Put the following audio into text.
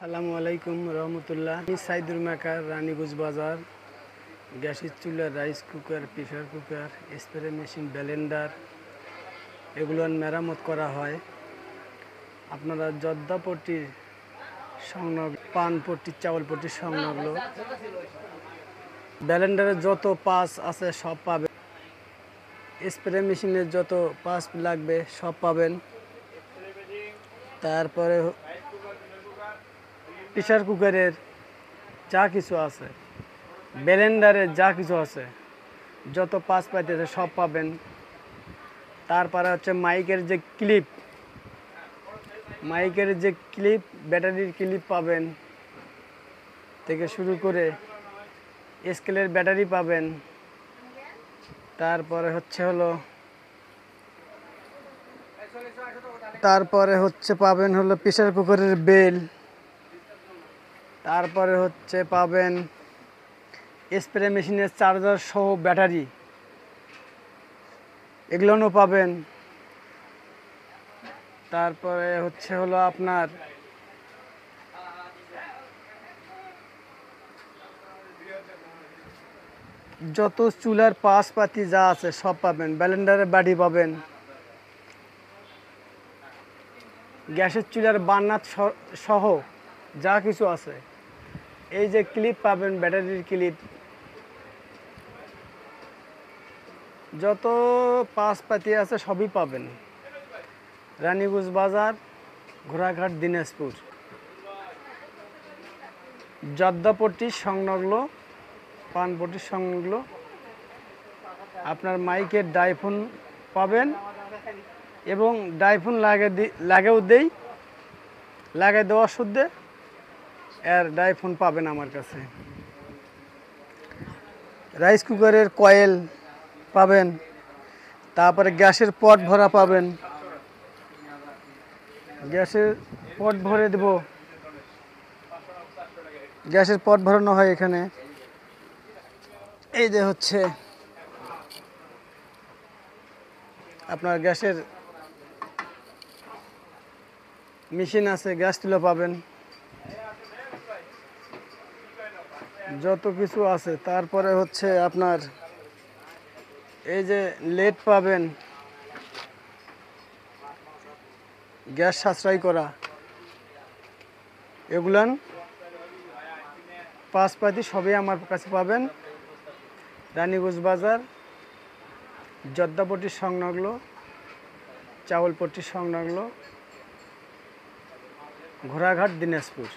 আসসালামু আলাইকুম রহমতুল্লাহ। আমি সাইদুর মেকার, রানীগঞ্জ বাজার। গ্যাসের চুলা, rice cooker, pressure cooker, spray machine, Blender এগুলোর মেরামত করা হয়। আপনারা জর্দাপট্টির সংলগ্ন, পানপট্টির, চাউলপট্টির সংলগ্ন ব্লেন্ডারের যত পাস আছে সব পাবেন। স্প্রে মেশিনের যত পাস লাগবে সব পাবেন। তারপরে প্রেসার কুকারের যা কিছু আছে, ব্লেন্ডারের যা কিছু আছে, যত পাস পাইতেছে সব পাবেন। তারপরে হচ্ছে মাইকের যে ক্লিপ, ব্যাটারির ক্লিপ পাবেন থেকে শুরু করে স্কেলের ব্যাটারি পাবেন। তারপরে পাবেন হলো প্রেসার কুকারের বেল। তারপরে পাবেন স্প্রে মেশিনের চার্জার সহ ব্যাটারি, এগুলোও পাবেন। তারপরে আপনার যত চুলার পাতি যা আছে সব পাবেন। ব্লেন্ডারের বাড়ি পাবেন, গ্যাসের চুলার বার্নার সহ যা কিছু আছে। এই যে ক্লিপ পাবেন, ব্যাটারির ক্লিপ, যত পাতি আছে সবই পাবেন। রানীগঞ্জ বাজার, ঘোড়াঘাট, দিনাজপুর। জর্দাপট্টির সংলগ্ন, পানপট্টির সংলগ্ন আপনার মাইকের ডাইফোন পাবেন এবং ডাইফোন লাগাই দেওয়া শুদ্ধে এর ডাইফোন পাবেন আমার কাছে। রাইস কুকারের কয়েল পাবেন। তারপরে গ্যাসের পট ভরা পাবেন, গ্যাসের পট ভরে দেব। গ্যাসের পট ভরানো হয় এখানে। এই যে আপনার গ্যাসের মেশিন আছে, গ্যাস চুলা পাবেন, যত কিছু আছে। তারপরে আপনার এই যে লেড পাবেন, গ্যাস সাশ্রয় করা, এগুলান পাতি সবই আমার কাছে পাবেন। রানীগঞ্জ বাজার, জর্দাপট্টির সংলগ্ন, চাউলপট্টির সংলগ্ন, ঘোড়াঘাট, দিনাজপুর।